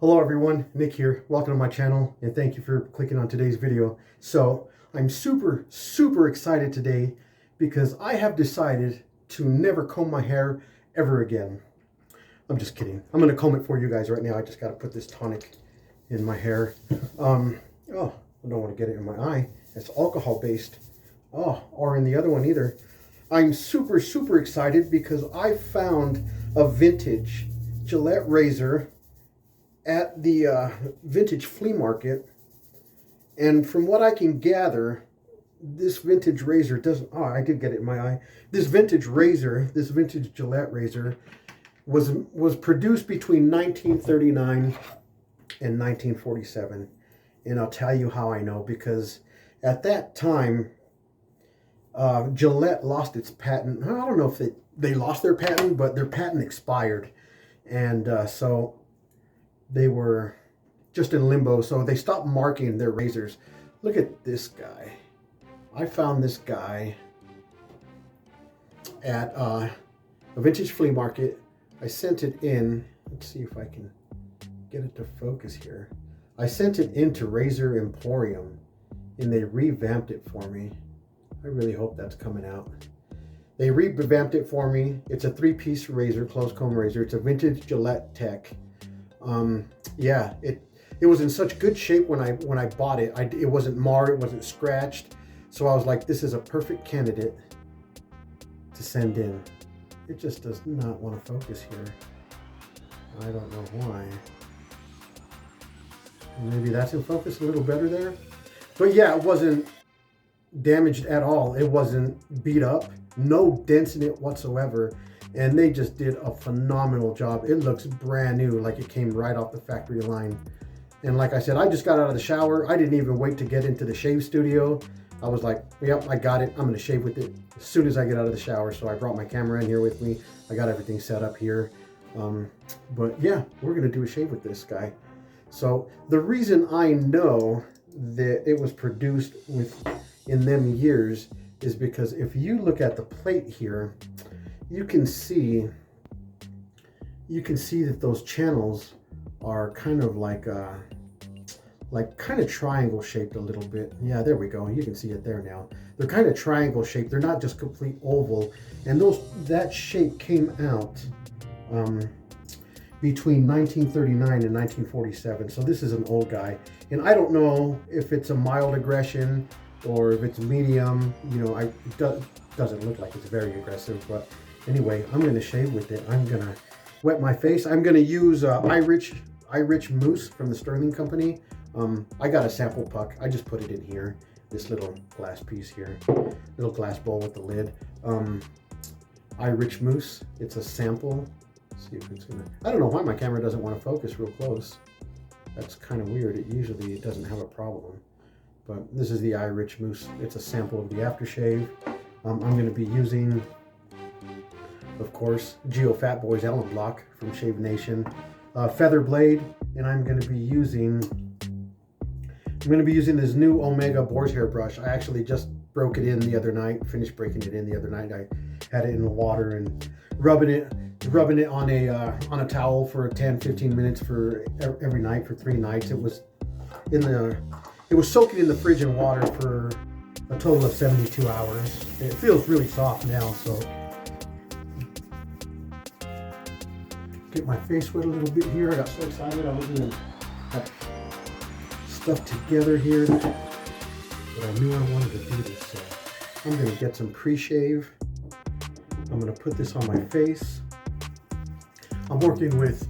Hello everyone, Nick here. Welcome to my channel and thank you for clicking on today's video. So I'm super excited today because I have decided to never comb my hair ever again. I'm just kidding. I'm going to comb it for you guys right now. I just got to put this tonic in my hair. Oh, I don't want to get it in my eye. It's alcohol based. Oh, or in the other one either. I'm super excited because I found a vintage Gillette razor at the vintage flea market, and from what I can gather, this vintage razor doesn't, oh, I did get it in my eye. This vintage razor, this vintage Gillette razor was produced between 1939 and 1947. And I'll tell you how I know, because at that time Gillette lost its patent. I don't know if they lost their patent, but their patent expired, and so they were just in limbo, so they stopped marketing their razors. Look at this guy. I found this guy at a vintage flea market. I sent it in. Let's see if I can get it to focus here. I sent it into Razor Emporium, and they revamped it for me. I really hope that's coming out. They revamped it for me. It's a 3-piece razor, closed comb razor. It's a vintage Gillette Tech. Yeah, it was in such good shape when I bought it. It wasn't marred, it wasn't scratched. So I was like, this is a perfect candidate to send in. It just does not want to focus here. I don't know why. Maybe that's in focus a little better there. But yeah, it wasn't damaged at all. It wasn't beat up, no dents in it whatsoever. And they just did a phenomenal job. It looks brand new, like it came right off the factory line. And like I said, I just got out of the shower. I didn't even wait to get into the shave studio. I was like, yep, I got it. I'm gonna shave with it as soon as I get out of the shower. So I brought my camera in here with me. I got everything set up here. But yeah, we're gonna do a shave with this guy. So the reason I know that it was produced in them years is because if you look at the plate here, you can see that those channels are kind of like kind of triangle shaped a little bit. Yeah, there we go. You can see it there now. They're kind of triangle shaped. They're not just complete oval. And that shape came out between 1939 and 1947. So this is an old guy. And I don't know if it's a mild aggression or if it's medium. You know, it doesn't look like it's very aggressive, but anyway, I'm going to shave with it. I'm going to wet my face. I'm going to use iRich Mousse from the Sterling Company. I got a sample puck. I just put it in here. This little glass piece here. Little glass bowl with the lid. iRich Mousse. It's a sample. Let's see if it's going to... I don't know why my camera doesn't want to focus real close. That's kind of weird. It doesn't have a problem. But this is the iRich Mousse. It's a sample of the aftershave. I'm going to be using, of course, Geo Fat Boys Allen Block from Shave Nation, feather blade, and I'm going to be using this new Omega boar's hair brush. I actually just broke it in the other night. Finished breaking it in the other night. I had it in the water and rubbing it on a towel for 10-15 minutes for every night for 3 nights. It was soaking in the fridge in water for a total of 72 hours. It feels really soft now, so get my face wet a little bit here. I got so excited. I was going to have stuff together here, but I knew I wanted to do this. So I'm going to get some pre-shave. I'm going to put this on my face. I'm working with,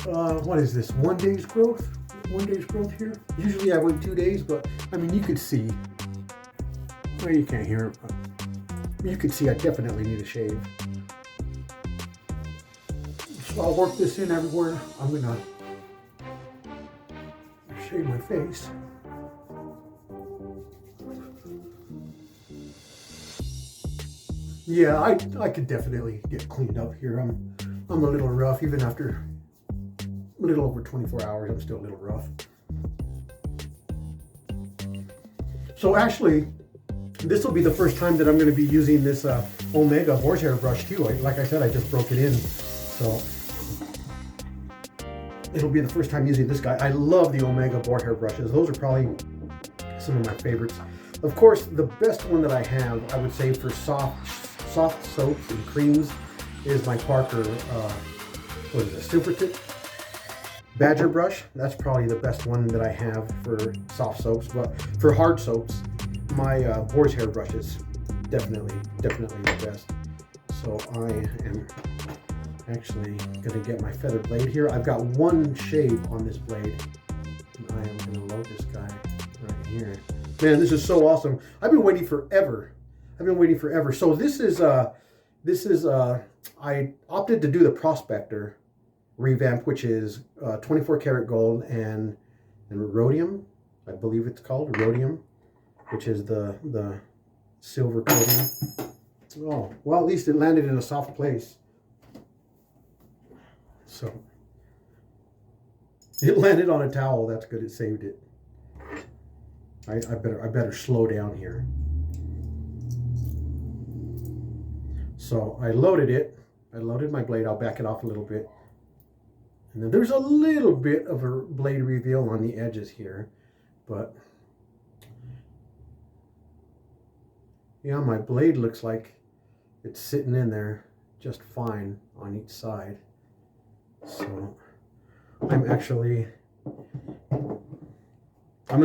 what is this, 1 day's growth? 1 day's growth here. Usually I wait 2 days, but I mean, you could see, well, you can't hear it, but you could see I definitely need a shave. So I'll work this in everywhere. I'm gonna shave my face. Yeah, I could definitely get cleaned up here. I'm a little rough, even after a little over 24 hours. I'm still a little rough. So actually, this will be the first time that I'm going to be using this Omega horsehair brush too. Like I said, I just broke it in. So it'll be the first time using this guy. I love the Omega boar hair brushes. Those are probably some of my favorites. Of course, the best one that I have, I would say, for soft soaps and creams is my Parker, what is it, Super Tip Badger brush. That's probably the best one that I have for soft soaps. But for hard soaps, my boar's hair brushes definitely the best. So I am actually going to get my feather blade here. I've got one shave on this blade, and I am going to load this guy right here. Man, this is so awesome. I've been waiting forever. So this is I opted to do the Prospector revamp, which is 24 karat gold and rhodium, I believe it's called rhodium, which is the silver coating. Oh, well, at least it landed in a soft place. So it landed on a towel. That's good. It saved it. I better slow down here. So I loaded it. I loaded my blade. I'll back it off a little bit. And then there's a little bit of a blade reveal on the edges here, but yeah, my blade looks like it's sitting in there just fine on each side. So I'm going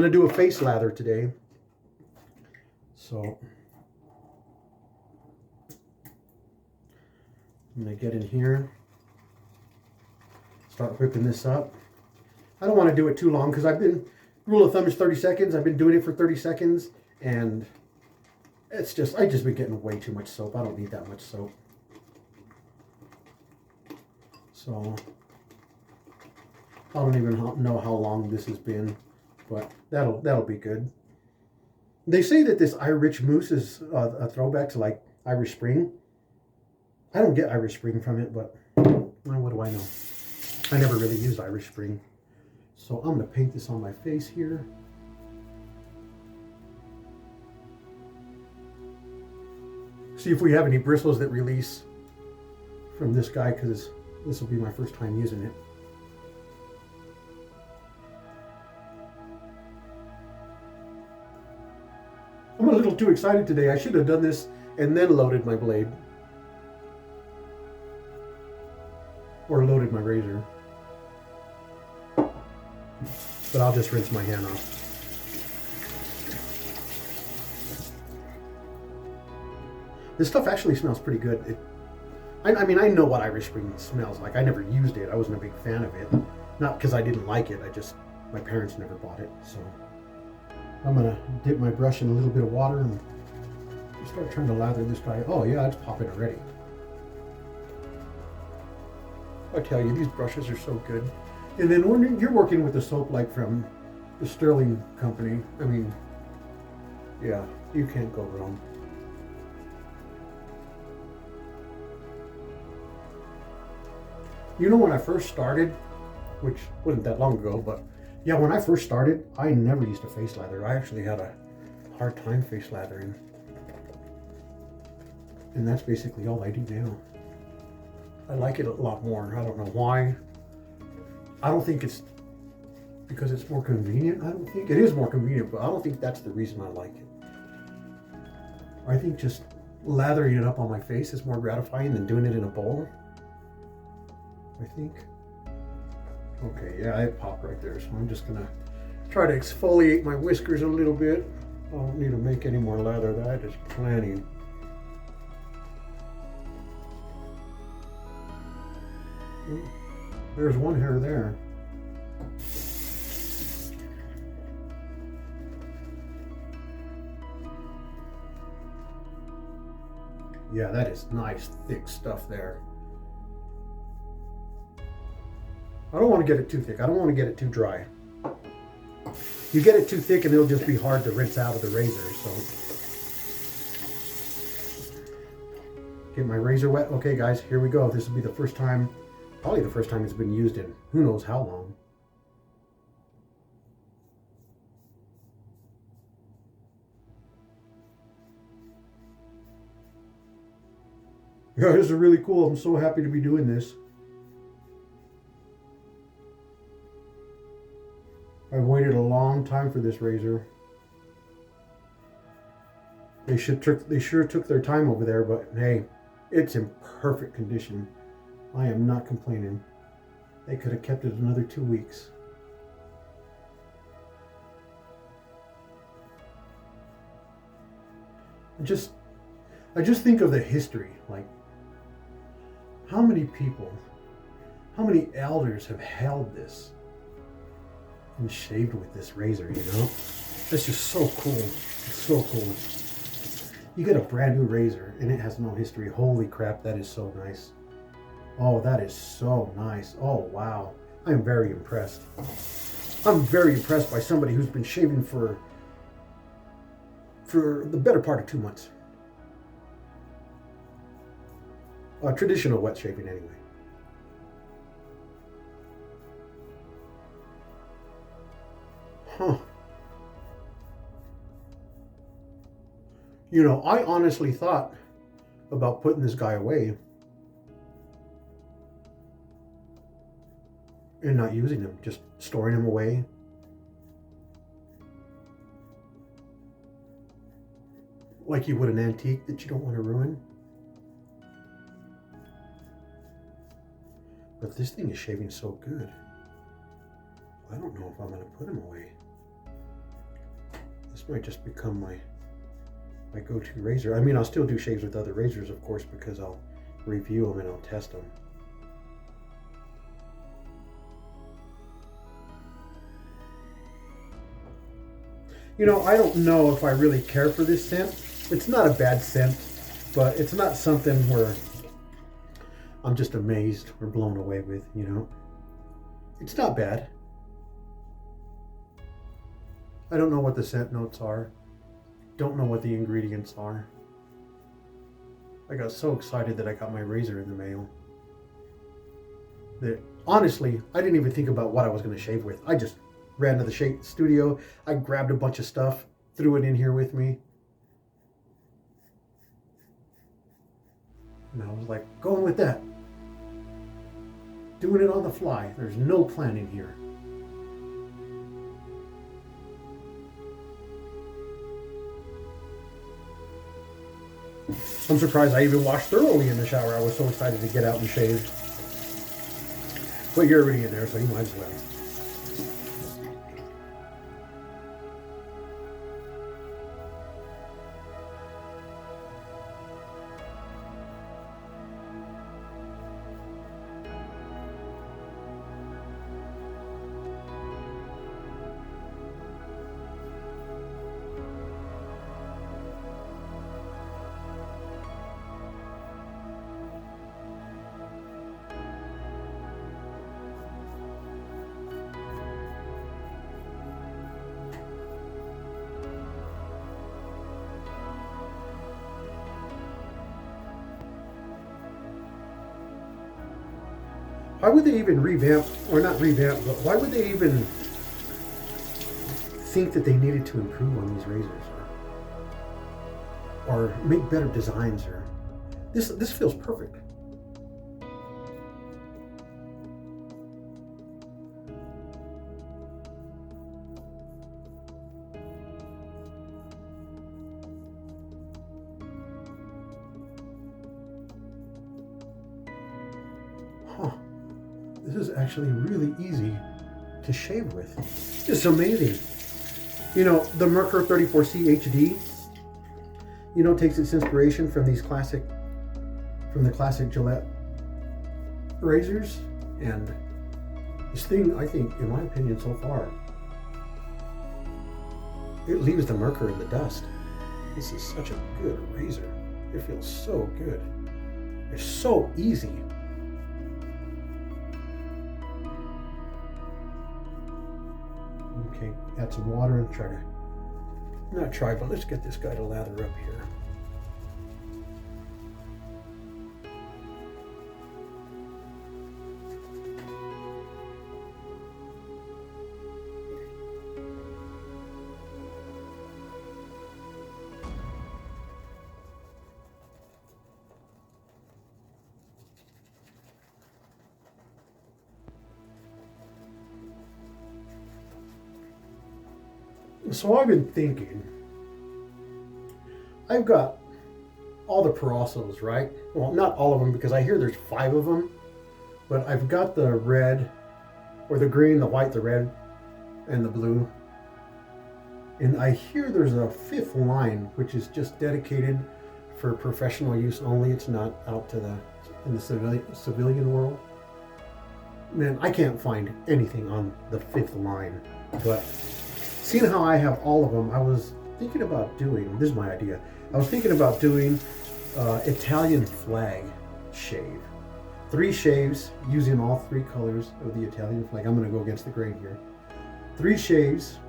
to do a face lather today. So I'm going to get in here, start whipping this up. I don't want to do it too long because rule of thumb is 30 seconds. I've been doing it for 30 seconds and I just been getting way too much soap. I don't need that much soap. So I don't even know how long this has been, but that'll be good. They say that this Irish Mousse is a throwback to like Irish Spring. I don't get Irish Spring from it, but what do I know? I never really used Irish Spring. So I'm going to paint this on my face here. See if we have any bristles that release from this guy, because this will be my first time using it. I'm a little too excited today. I should have done this and then loaded my blade. Or loaded my razor. But I'll just rinse my hand off. This stuff actually smells pretty good. I mean, I know what Irish Spring smells like. I never used it. I wasn't a big fan of it. Not because I didn't like it. My parents never bought it. So I'm going to dip my brush in a little bit of water and start trying to lather this guy. Oh yeah, it's popping already. I tell you, these brushes are so good. And then when you're working with a soap like from the Sterling company, I mean, yeah, you can't go wrong. You know, when I first started, which wasn't that long ago, but yeah, when I first started, I never used a face lather. I actually had a hard time face lathering. And that's basically all I do now. I like it a lot more. I don't know why. I don't think it's because it's more convenient. I don't think it is more convenient, but I don't think that's the reason I like it. I think just lathering it up on my face is more gratifying than doing it in a bowl. I think. Okay, yeah, it popped right there. So I'm just gonna try to exfoliate my whiskers a little bit. I don't need to make any more lather. That is plenty. There's one hair there. Yeah, that is nice, thick stuff there. I don't want to get it too thick. I don't want to get it too dry. You get it too thick and it'll just be hard to rinse out of the razor. So get my razor wet. Okay guys, here we go. This will be the first time, probably the first time it's been used in who knows how long. Yeah, this is really cool. I'm so happy to be doing this. I've waited a long time for this razor. They sure took their time over there, but hey, it's in perfect condition. I am not complaining. They could have kept it another 2 weeks. I just think of the history, like how many people, how many elders have held this and shaved with this razor, you know? That's just so cool. It's so cool. You get a brand new razor and it has no history. Holy crap, that is so nice. Oh, that is so nice. Oh, wow. I am very impressed. I'm very impressed by somebody who's been shaving for the better part of 2 months. Traditional wet shaving anyway. Huh. You know, I honestly thought about putting this guy away and not using him, just storing him away. Like you would an antique that you don't want to ruin. But this thing is shaving so good. I don't know if I'm going to put him away. This might just become my go-to razor. I mean, I'll still do shaves with other razors, of course, because I'll review them and I'll test them. You know, I don't know if I really care for this scent. It's not a bad scent, but it's not something where I'm just amazed or blown away with, you know. It's not bad. I don't know what the scent notes are. Don't know what the ingredients are. I got so excited that I got my razor in the mail that honestly, I didn't even think about what I was going to shave with. I just ran to the shave studio. I grabbed a bunch of stuff, threw it in here with me. And I was like, going with that. Doing it on the fly. There's no planning here. I'm surprised I even washed thoroughly in the shower. I was so excited to get out and shave. But you're already in there, so you might as well. Why would they even revamp, or not revamp, but why would they even think that they needed to improve on these razors or make better designs? Or this feels perfect. Huh. This is actually really easy to shave with. It's amazing. You know, the Merkur 34C HD, you know, takes its inspiration from the classic Gillette razors. And this thing, I think, in my opinion so far, it leaves the Merkur in the dust. This is such a good razor. It feels so good. It's so easy. Okay, add some water and but let's get this guy to lather up here. So I've been thinking, I've got all the Perosos, right? Well, not all of them, because I hear there's 5 of them, but I've got the red, or the green, the white, the red, and the blue. And I hear there's a 5th line, which is just dedicated for professional use only. It's not out to in the civilian world. Man, I can't find anything on the 5th line. But seeing how I have all of them, I was thinking about doing, this is my idea, I was thinking about doing Italian flag shave. 3 shaves using all 3 colors of the Italian flag. I'm going to go against the grain here. 3 shaves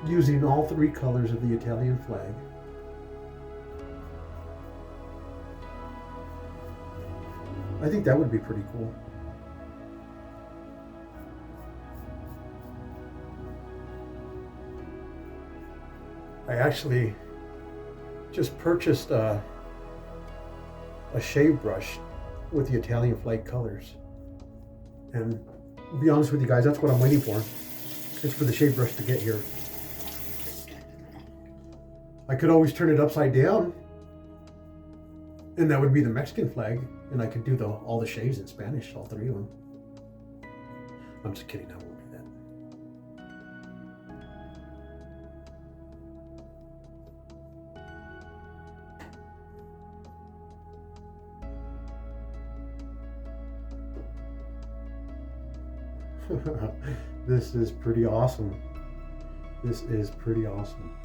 using all 3 colors of the Italian flag. I think that would be pretty cool. I actually just purchased a shave brush with the Italian flag colors. And to be honest with you guys, that's what I'm waiting for. It's for the shave brush to get here. I could always turn it upside down, and that would be the Mexican flag, and I could do all the shaves in Spanish, all 3 of them. I'm just kidding, I won't do that. This is pretty awesome. This is pretty awesome.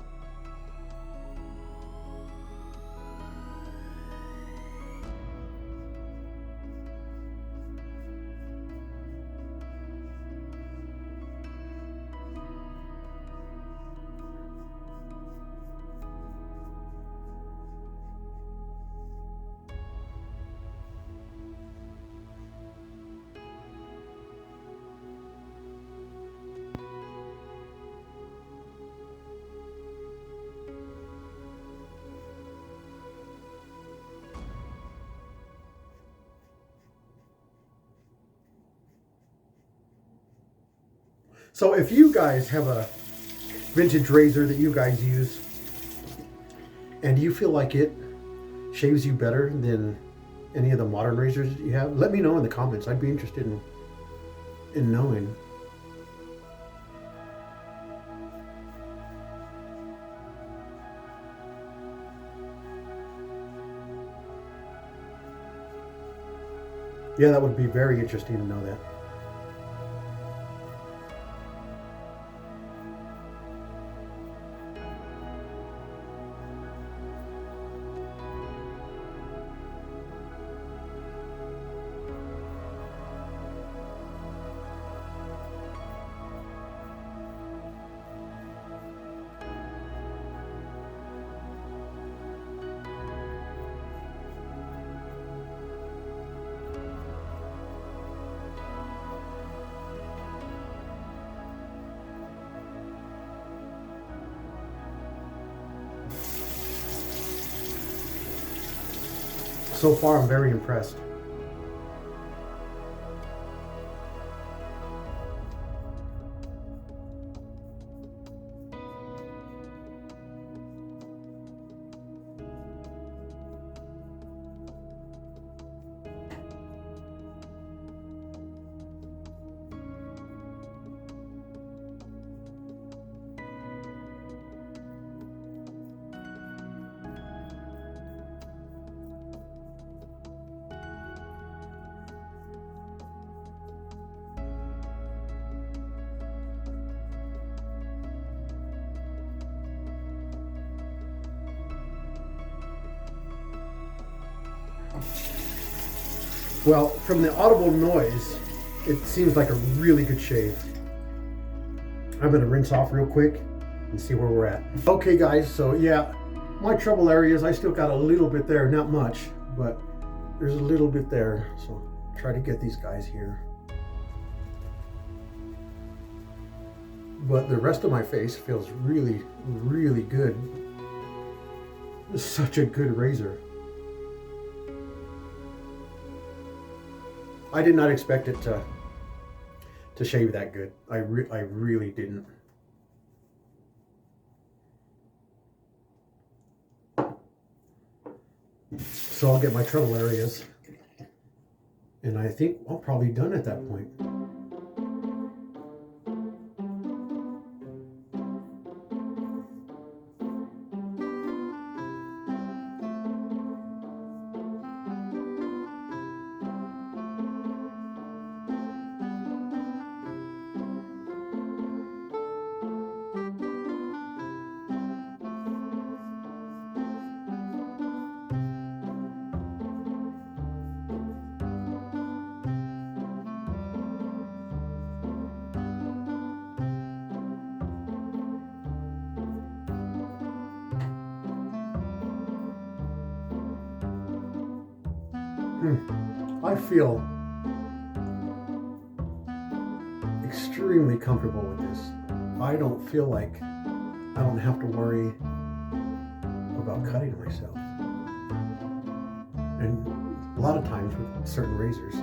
So if you guys have a vintage razor that you guys use and you feel like it shaves you better than any of the modern razors that you have, let me know in the comments. I'd be interested in knowing. Yeah, that would be very interesting to know that. So far, I'm very impressed. Well, from the audible noise, it seems like a really good shave. I'm gonna rinse off real quick and see where we're at. Okay guys, so yeah, my trouble areas, I still got a little bit there, not much, but there's a little bit there. So try to get these guys here. But the rest of my face feels really, really good. It's such a good razor. I did not expect it to shave that good. I really didn't. So I'll get my treble areas. And I think I'm probably done at that point. I feel extremely comfortable with this. I don't feel like I don't have to worry about cutting myself. And a lot of times with certain razors,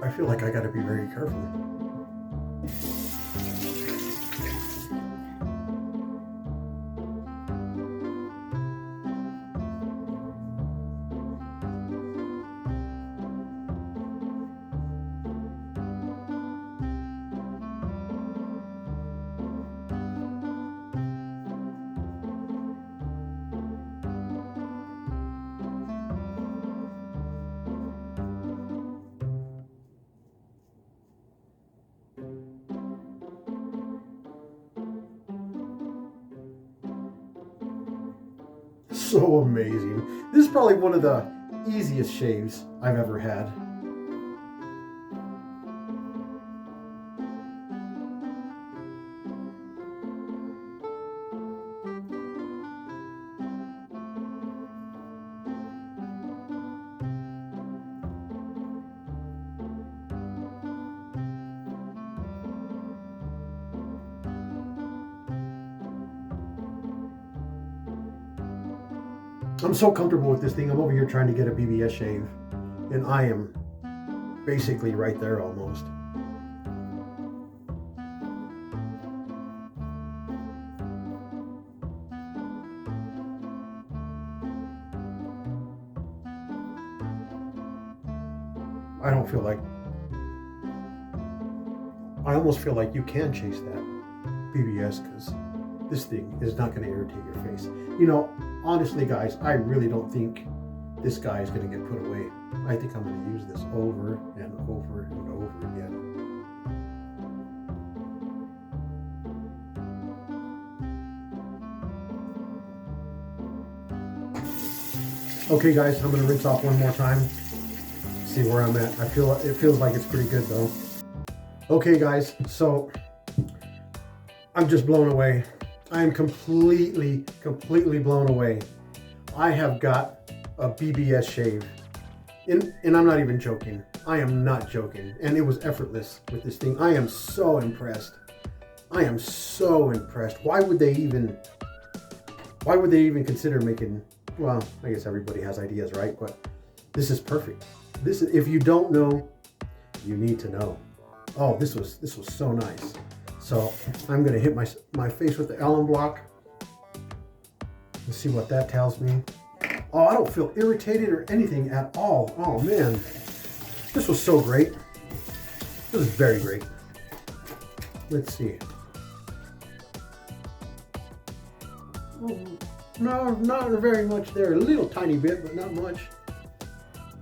I feel like I got to be very careful. So amazing. This is probably one of the easiest shaves I've ever had. I'm so comfortable with this thing. I'm over here trying to get a BBS shave, and I am basically right there almost. I don't feel like, I almost feel like you can chase that BBS because this thing is not going to irritate your face. You know, honestly, guys, I really don't think this guy is going to get put away. I think I'm going to use this over and over and over again. Okay, guys, I'm going to rinse off one more time. See where I'm at. It feels like it's pretty good though. Okay, guys, so I'm just blown away. I am completely blown away. I have got a BBS shave. And I'm not even joking. I am not joking. And it was effortless with this thing. I am so impressed. I am so impressed. Why would they even consider making, well, I guess everybody has ideas, right? But this is perfect. This is, if you don't know, you need to know. Oh, this was so nice. So I'm gonna hit my face with the Allen block. Let's see what that tells me. Oh, I don't feel irritated or anything at all. Oh man, this was so great. This is very great. Let's see. Oh, no, not very much there. A little tiny bit, but not much.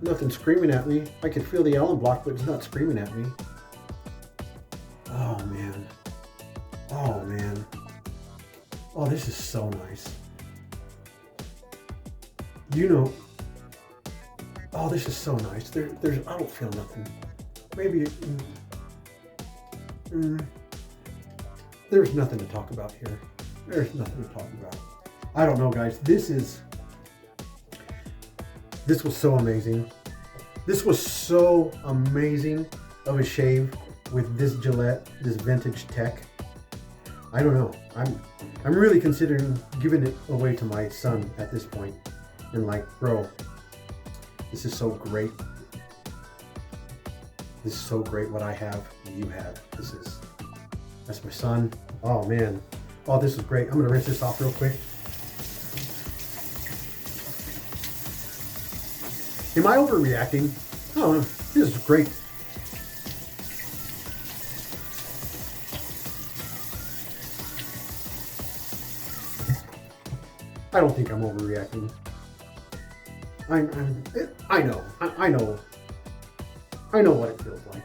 Nothing screaming at me. I can feel the Allen block, but it's not screaming at me. Oh man. Oh man. Oh, this is so nice. You know, oh, this is so nice. There's, I don't feel nothing. Maybe, there's nothing to talk about here. There's nothing to talk about. I don't know, guys. This was so amazing. This was so amazing of a shave with this Gillette, this vintage tech. I don't know. I'm really considering giving it away to my son at this point. And like, bro, this is so great. This is so great. What I have, you have. That's my son. Oh man. Oh, this is great. I'm gonna rinse this off real quick. Am I overreacting? Oh, this is great. I don't think I'm overreacting. I know what it feels like.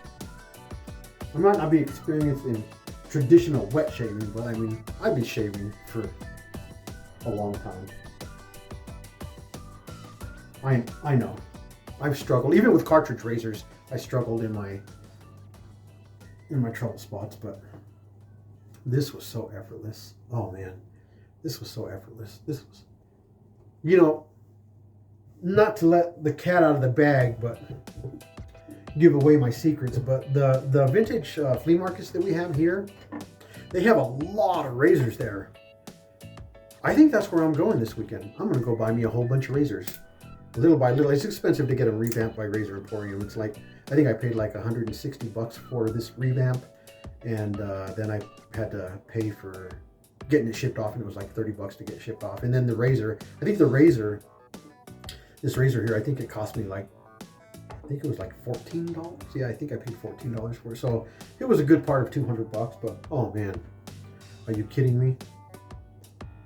I might not be experienced in traditional wet shaving, but I mean, I've been shaving for a long time. I know. I've struggled, even with cartridge razors. I struggled in my trouble spots, but this was so effortless. Oh man, this was so effortless. This was, you know, not to let the cat out of the bag, but give away my secrets. But the vintage flea markets that we have here, they have a lot of razors there. I think that's where I'm going this weekend. I'm gonna go buy me a whole bunch of razors. Little by little. It's expensive to get them revamped by Razor Emporium. It's like, I think I paid like $160 for this revamp, and then I had to pay for getting it shipped off, and it was like $30 to get shipped off. And then the razor, I think this razor here, I think it cost me like, I think it was like $14. Yeah, I think I paid $14 for it. So it was a good part of $200, but oh man, are you kidding me?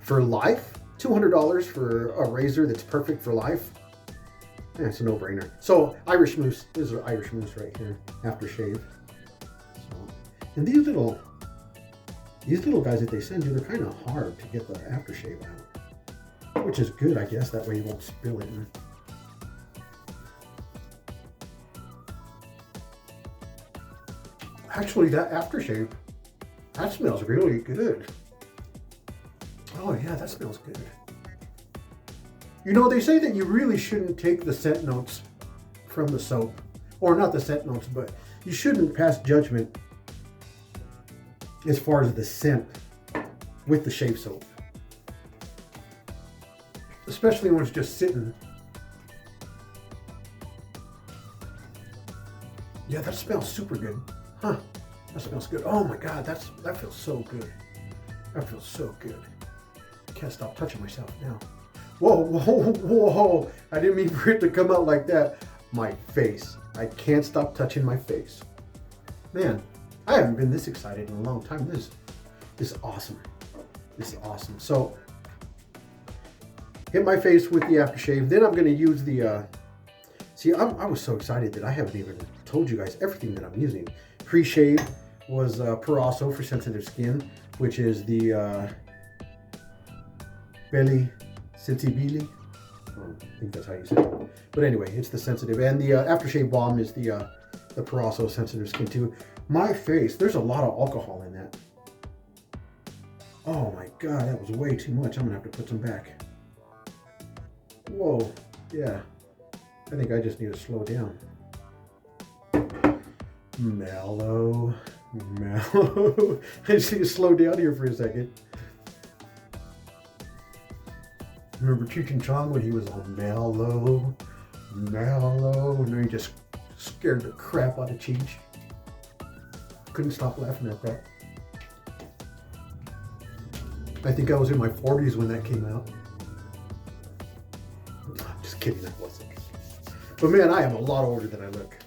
For life? $200 for a razor that's perfect for life? Yeah, it's a no-brainer. So Irish Moose, this is Irish Moose right here, aftershave. So, and these little guys that they send you, they're kind of hard to get the aftershave out, which is good, I guess. That way you won't spill it. Actually, that aftershave, that smells really good. Oh yeah, that smells good. You know, they say that you really shouldn't take the scent notes from the soap. Or not the scent notes, but you shouldn't pass judgment as far as the scent with the shave soap. Especially when it's just sitting. Yeah, that smells super good. Huh, that smells good. Oh my God, that feels so good. That feels so good. Can't stop touching myself now. Whoa, whoa, whoa. I didn't mean for it to come out like that. My face. I can't stop touching my face. Man, I haven't been this excited in a long time. This is awesome. This is awesome. So, hit my face with the aftershave. Then I'm going to use the, I was so excited that I haven't even told you guys everything that I'm using. Pre-shave was Purasso for sensitive skin, which is the Belly Sensibili. I think that's how you say it. But anyway, it's the sensitive. And the aftershave balm is the Purasso sensitive skin too. My face, there's a lot of alcohol in that. Oh my God, that was way too much. I'm gonna have to put some back. Whoa, yeah. I think I just need to slow down. Mellow, mellow. I just need to slow down here for a second. Remember Cheech and Chong when he was on mellow, mellow, and then he just scared the crap out of Cheech. Couldn't stop laughing at that. I think I was in my 40s when that came out. I'm just kidding, I wasn't. But man, I am a lot older than I look.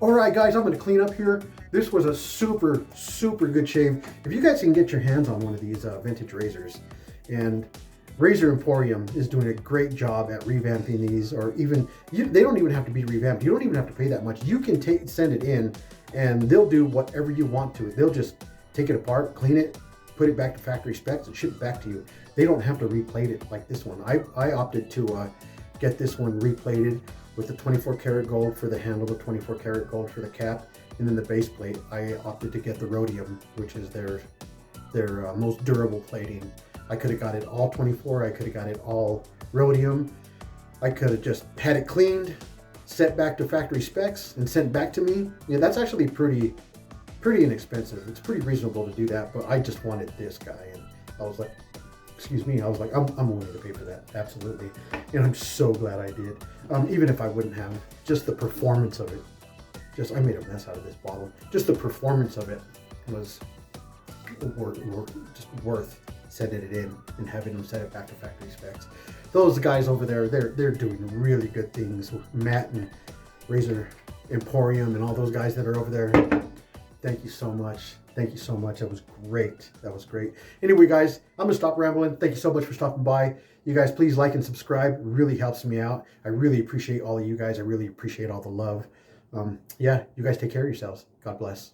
All right, guys, I'm going to clean up here. This was a super, super good shave. If you guys can get your hands on one of these vintage razors, and Razor Emporium is doing a great job at revamping these, or even, they don't even have to be revamped. You don't even have to pay that much. You can send it in, and they'll do whatever you want to it. They'll just take it apart, clean it, put it back to factory specs, and ship it back to you. They don't have to replate it like this one. I opted to get this one replated with the 24 karat gold for the handle, the 24 karat gold for the cap, and then the base plate. I opted to get the rhodium, which is their most durable plating. I could have got it all 24. I could have got it all rhodium. I could have just had it cleaned, sent back to factory specs, and sent back to me. Yeah, that's actually pretty inexpensive. It's pretty reasonable to do that, but I just wanted this guy, and I was like, excuse me, I was like, I'm willing to pay for that, absolutely. And I'm so glad I did. Even if I wouldn't have, just the performance of it. I made a mess out of this bottle. Just the performance of it was just worth sending it in and having them send it back to factory specs. those guys over there, they're doing really good things. Matt and Razor Emporium and all those guys that are over there. Thank you so much. Thank you so much. That was great. That was great. Anyway, guys, I'm gonna stop rambling. Thank you so much for stopping by. You guys, please like and subscribe. It really helps me out. I really appreciate all of you guys. I really appreciate all the love. Yeah, you guys take care of yourselves. God bless.